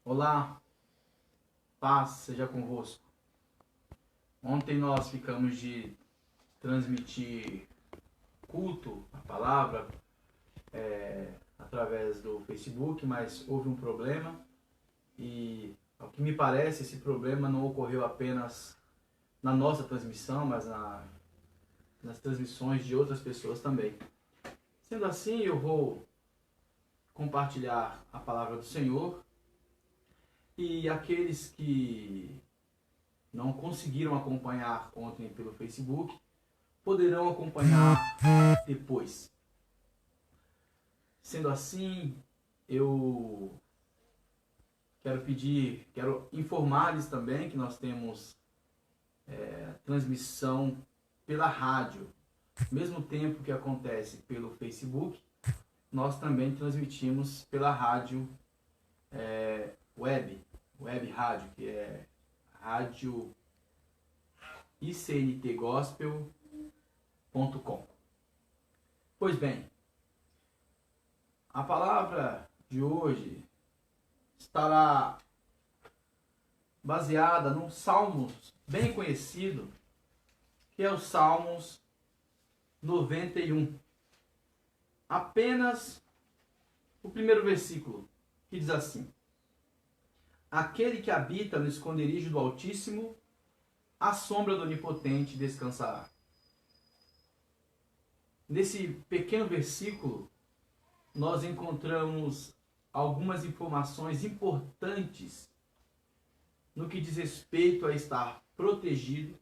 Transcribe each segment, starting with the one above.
Olá, paz seja convosco. Ontem nós ficamos de transmitir culto, a palavra, através do Facebook, mas houve um problema e, ao que me parece, esse problema não ocorreu apenas na nossa transmissão, mas nas transmissões de outras pessoas também. Sendo assim, eu vou compartilhar a palavra do Senhor. E aqueles que não conseguiram acompanhar ontem pelo Facebook, poderão acompanhar depois. Sendo assim, eu quero informar-lhes também que nós temos transmissão pela rádio. Mesmo tempo que acontece pelo Facebook, nós também transmitimos pela rádio web rádio, que é rádio icntgospel.com. Pois bem, a palavra de hoje estará baseada num salmo bem conhecido, que é o Salmos 91. Apenas o primeiro versículo, que diz assim: aquele que habita no esconderijo do Altíssimo, à sombra do Onipotente descansará. Nesse pequeno versículo, nós encontramos algumas informações importantes no que diz respeito a estar protegido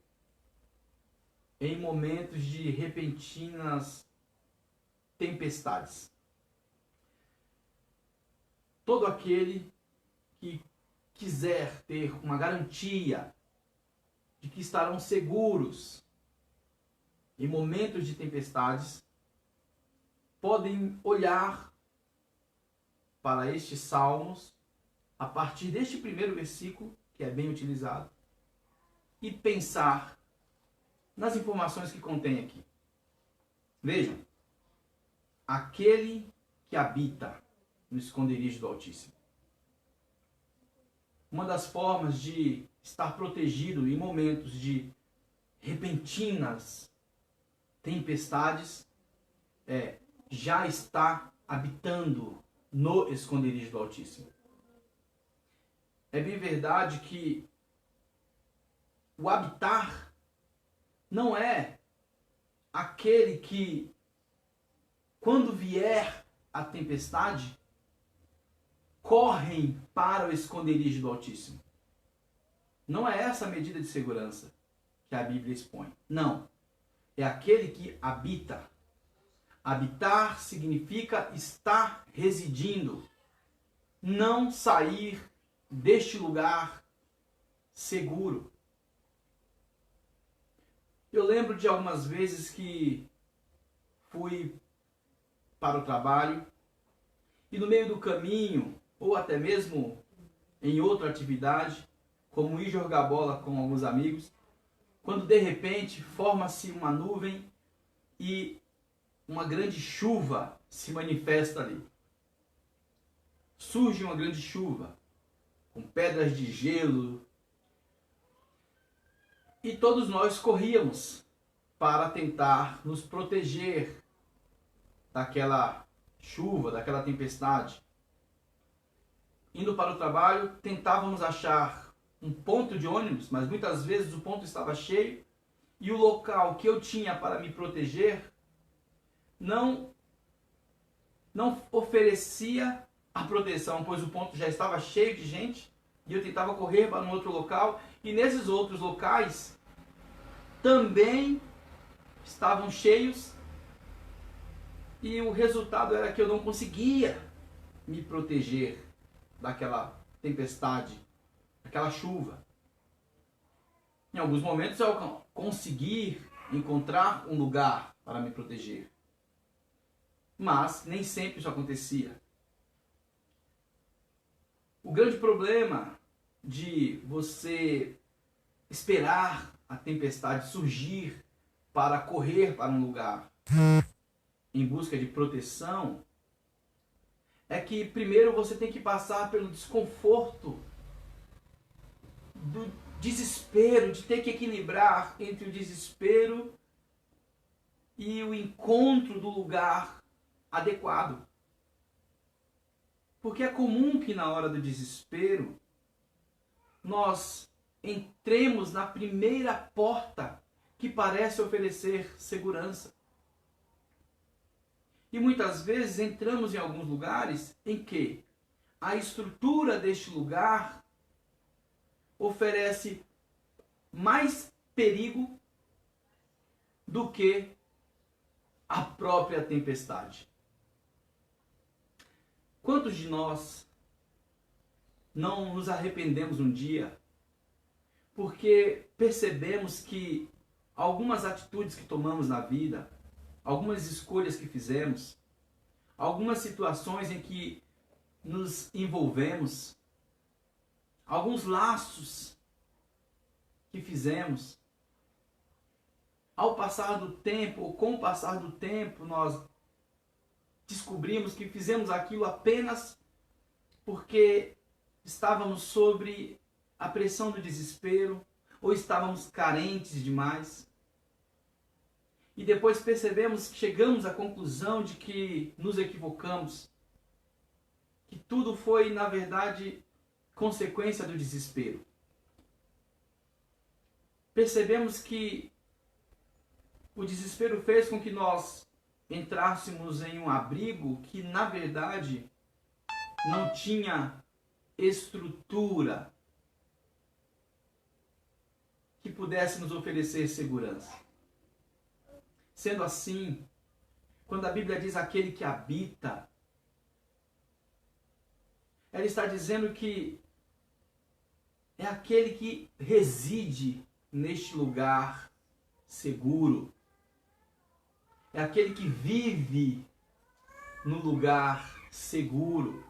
em momentos de repentinas tempestades. Todo aquele que quiser ter uma garantia de que estarão seguros em momentos de tempestades, podem olhar para estes salmos a partir deste primeiro versículo, que é bem utilizado, e pensar nas informações que contém aqui. Vejam, aquele que habita no esconderijo do Altíssimo. Uma das formas de estar protegido em momentos de repentinas tempestades é já estar habitando no esconderijo do Altíssimo. É bem verdade que o habitar não é aquele que, quando vier a tempestade, correm para o esconderijo do Altíssimo. Não é essa a medida de segurança que a Bíblia expõe. Não. É aquele que habita. Habitar significa estar residindo. Não sair deste lugar seguro. Eu lembro de algumas vezes que fui para o trabalho e no meio do caminho, ou até mesmo em outra atividade, como ir jogar bola com alguns amigos, quando de repente forma-se uma nuvem e uma grande chuva se manifesta ali. Surge uma grande chuva, com pedras de gelo, e todos nós corríamos para tentar nos proteger daquela chuva, daquela tempestade. Indo para o trabalho, tentávamos achar um ponto de ônibus, mas muitas vezes o ponto estava cheio e o local que eu tinha para me proteger não oferecia a proteção, pois o ponto já estava cheio de gente e eu tentava correr para um outro local, e nesses outros locais também estavam cheios, e o resultado era que eu não conseguia me proteger daquela tempestade, daquela chuva. Em alguns momentos eu consegui encontrar um lugar para me proteger, mas nem sempre isso acontecia. O grande problema de você esperar a tempestade surgir para correr para um lugar em busca de proteção é que primeiro você tem que passar pelo desconforto, do desespero, de ter que equilibrar entre o desespero e o encontro do lugar adequado. Porque é comum que na hora do desespero nós entremos na primeira porta que parece oferecer segurança. E muitas vezes entramos em alguns lugares em que a estrutura deste lugar oferece mais perigo do que a própria tempestade. Quantos de nós não nos arrependemos um dia porque percebemos que algumas atitudes que tomamos na vida, algumas escolhas que fizemos, algumas situações em que nos envolvemos, alguns laços que fizemos, ao passar do tempo, ou com o passar do tempo, nós descobrimos que fizemos aquilo apenas porque estávamos sobre a pressão do desespero, ou estávamos carentes demais. E depois percebemos, chegamos à conclusão de que nos equivocamos, que tudo foi, na verdade, consequência do desespero. Percebemos que o desespero fez com que nós entrássemos em um abrigo que, na verdade, não tinha estrutura que pudesse nos oferecer segurança. Sendo assim, quando a Bíblia diz aquele que habita, ela está dizendo que é aquele que reside neste lugar seguro. É aquele que vive no lugar seguro.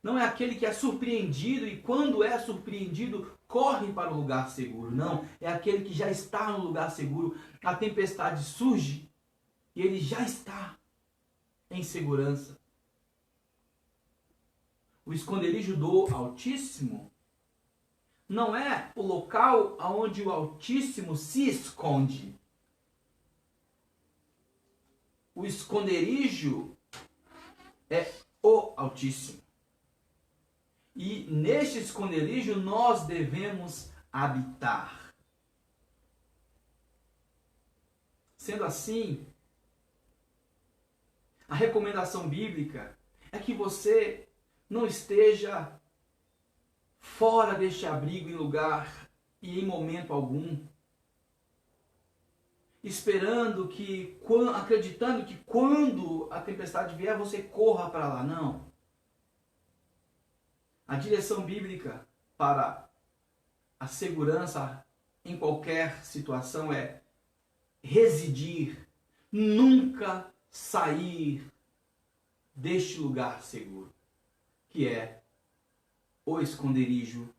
Não é aquele que é surpreendido e quando é surpreendido corre para o lugar seguro. Não, é aquele que já está no lugar seguro. A tempestade surge e ele já está em segurança. O esconderijo do Altíssimo não é o local onde o Altíssimo se esconde. O esconderijo é o Altíssimo. E neste esconderijo nós devemos habitar. Sendo assim, a recomendação bíblica é que você não esteja fora deste abrigo em lugar e em momento algum, esperando que, acreditando que quando a tempestade vier você corra para lá. Não. A direção bíblica para a segurança em qualquer situação é residir, nunca sair deste lugar seguro, que é o esconderijo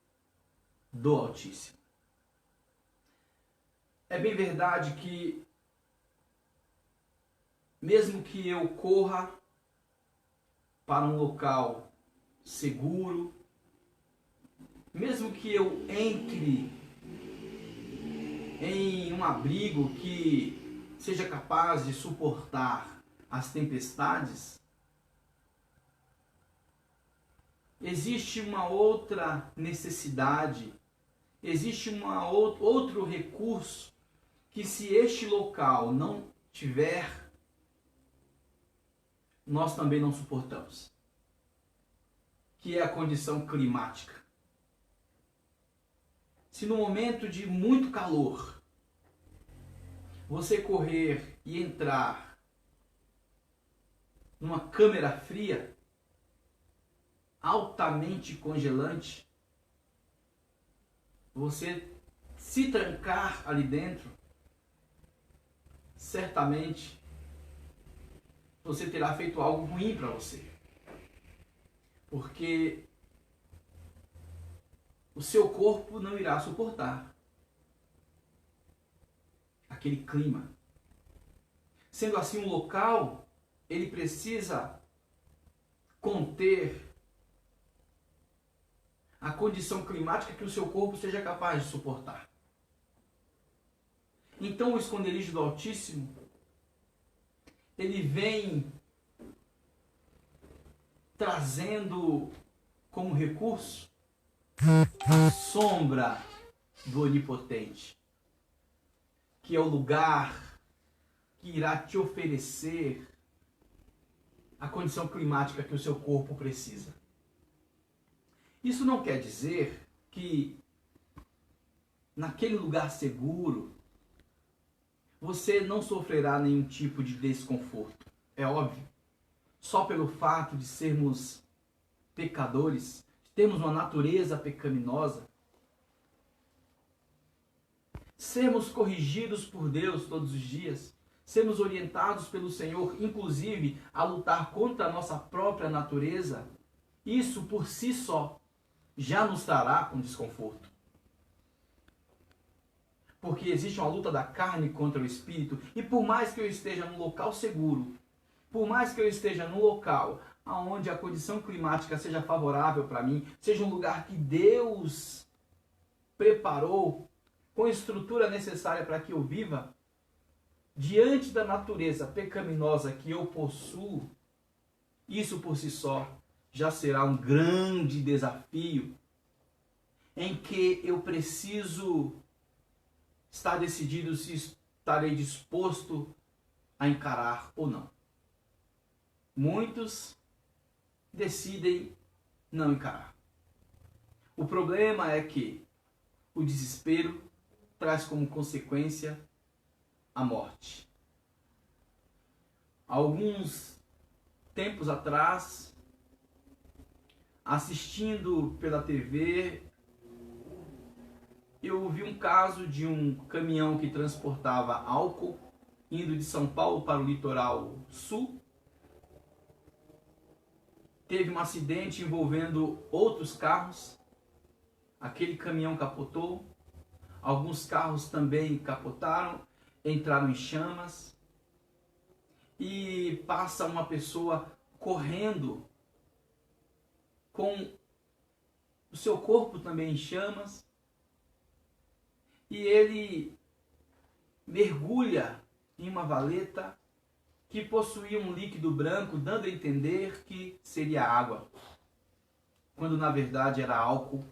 do Altíssimo. É bem verdade que, mesmo que eu corra para um local seguro, mesmo que eu entre em um abrigo que seja capaz de suportar as tempestades, existe uma outra necessidade, existe outro recurso que, se este local não tiver, nós também não suportamos, que é a condição climática. Se no momento de muito calor você correr e entrar numa câmara fria, altamente congelante, você se trancar ali dentro, certamente você terá feito algo ruim para você. Porque o seu corpo não irá suportar aquele clima. Sendo assim, um local, ele precisa conter a condição climática que o seu corpo seja capaz de suportar. Então o esconderijo do Altíssimo, ele vem trazendo como recurso a sombra do Onipotente, que é o lugar que irá te oferecer a condição climática que o seu corpo precisa. Isso não quer dizer que naquele lugar seguro você não sofrerá nenhum tipo de desconforto. É óbvio. Só pelo fato de sermos pecadores, de termos uma natureza pecaminosa, sermos corrigidos por Deus todos os dias, sermos orientados pelo Senhor, inclusive a lutar contra a nossa própria natureza, isso por si só já nos trará um desconforto. Porque existe uma luta da carne contra o espírito, e por mais que eu esteja num local seguro, por mais que eu esteja num local onde a condição climática seja favorável para mim, seja um lugar que Deus preparou com a estrutura necessária para que eu viva, diante da natureza pecaminosa que eu possuo, isso por si só já será um grande desafio em que eu preciso estar decidido se estarei disposto a encarar ou não. Muitos decidem não encarar. O problema é que o desespero traz como consequência a morte. Alguns tempos atrás, assistindo pela TV, eu vi um caso de um caminhão que transportava álcool indo de São Paulo para o litoral sul. Teve um acidente envolvendo outros carros. Aquele caminhão capotou. Alguns carros também capotaram, entraram em chamas. E passa uma pessoa correndo com o seu corpo também em chamas. E ele mergulha em uma valeta que possuía um líquido branco, dando a entender que seria água, quando na verdade era álcool.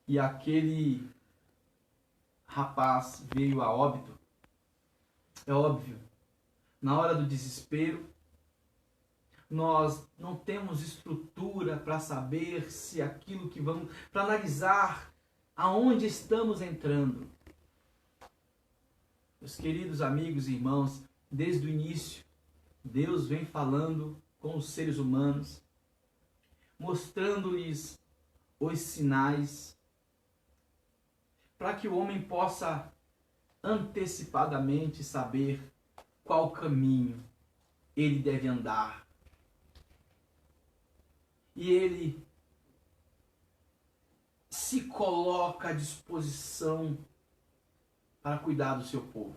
E aquele rapaz veio a óbito. É óbvio, na hora do desespero, nós não temos estrutura para saber se aquilo que vamos, para analisar aonde estamos entrando. Meus queridos amigos e irmãos, desde o início, Deus vem falando com os seres humanos, mostrando-lhes os sinais, para que o homem possa antecipadamente saber qual caminho ele deve andar. E ele se coloca à disposição para cuidar do seu povo.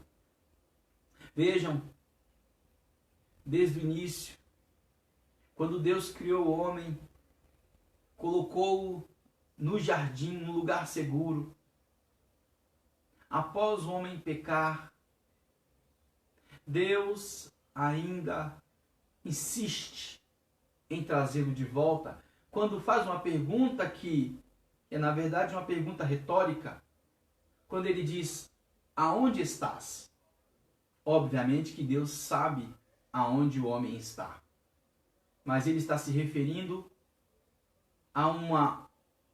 Vejam, desde o início, quando Deus criou o homem, colocou-o no jardim, num lugar seguro. Após o homem pecar, Deus ainda insiste em trazê-lo de volta, quando faz uma pergunta que é na verdade uma pergunta retórica, quando ele diz: aonde estás? Obviamente que Deus sabe aonde o homem está, mas ele está se referindo a uma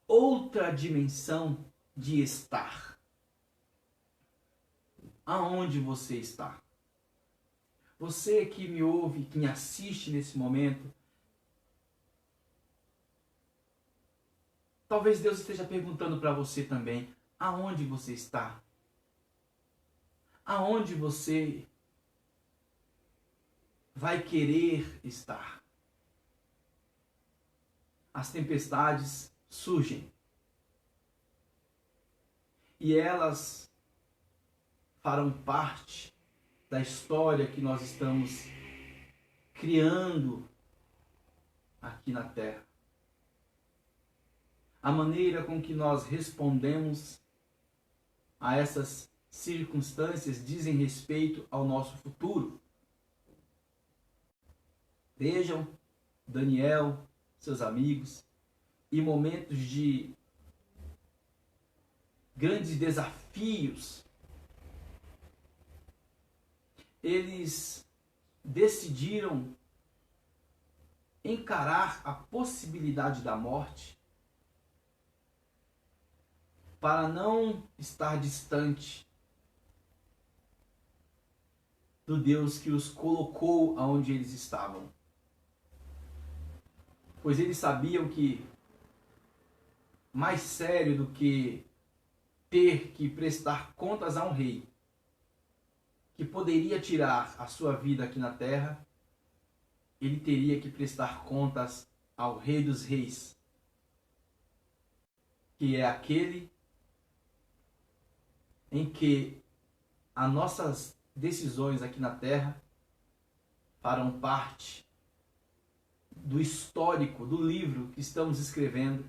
outra dimensão de estar. Aonde você está? Você que me ouve, que me assiste nesse momento, talvez Deus esteja perguntando para você também: aonde você está? Aonde você vai querer estar? As tempestades surgem. E elas farão parte da história que nós estamos criando aqui na terra. A maneira com que nós respondemos a essas circunstâncias dizem respeito ao nosso futuro. Vejam Daniel, seus amigos, em momentos de grandes desafios, eles decidiram encarar a possibilidade da morte para não estar distante do Deus que os colocou aonde eles estavam. Pois eles sabiam que mais sério do que ter que prestar contas a um rei que poderia tirar a sua vida aqui na terra, ele teria que prestar contas ao Rei dos Reis, que é aquele em que as nossas decisões aqui na terra farão parte do histórico, do livro que estamos escrevendo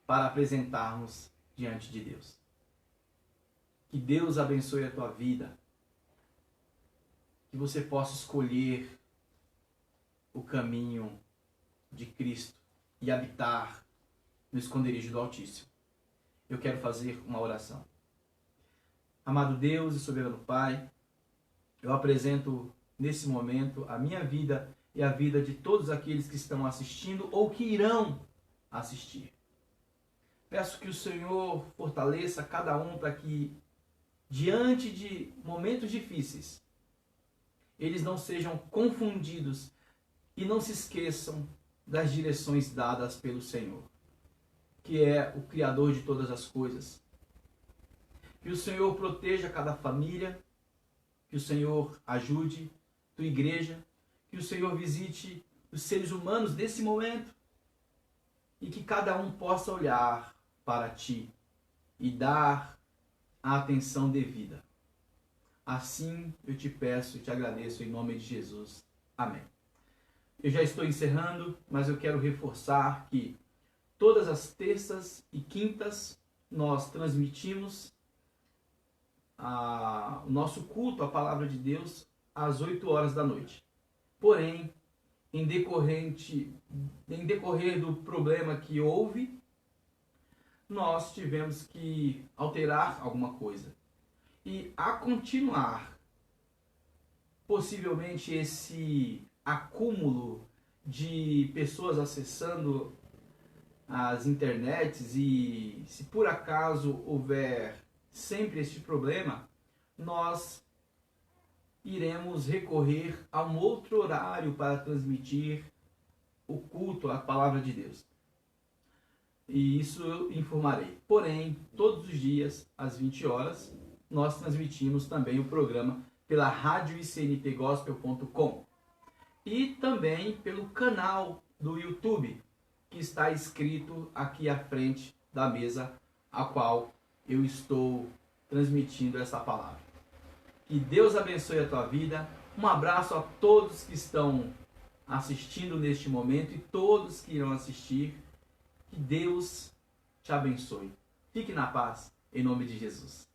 para apresentarmos diante de Deus. Que Deus abençoe a tua vida, que você possa escolher o caminho de Cristo e habitar no esconderijo do Altíssimo. Eu quero fazer uma oração. Amado Deus e soberano Pai, eu apresento nesse momento a minha vida e a vida de todos aqueles que estão assistindo ou que irão assistir. Peço que o Senhor fortaleça cada um para que, diante de momentos difíceis, eles não sejam confundidos e não se esqueçam das direções dadas pelo Senhor, que é o Criador de todas as coisas. Que o Senhor proteja cada família, que o Senhor ajude tua igreja, que o Senhor visite os seres humanos desse momento e que cada um possa olhar para ti e dar a atenção devida. Assim eu te peço e te agradeço em nome de Jesus. Amém. Eu já estou encerrando, mas eu quero reforçar que todas as terças e quintas nós transmitimos o nosso culto à Palavra de Deus às 8 horas da noite. Porém, em decorrer do problema que houve, nós tivemos que alterar alguma coisa. E a continuar, possivelmente esse acúmulo de pessoas acessando as internets, e se por acaso houver sempre este problema, nós iremos recorrer a um outro horário para transmitir o culto à Palavra de Deus. E isso eu informarei. Porém, todos os dias, às 20 horas, nós transmitimos também o programa pela rádio icntgospel.com e também pelo canal do YouTube, que está escrito aqui à frente da mesa a qual eu estou transmitindo essa palavra. Que Deus abençoe a tua vida. Um abraço a todos que estão assistindo neste momento e todos que irão assistir. Que Deus te abençoe. Fique na paz, em nome de Jesus.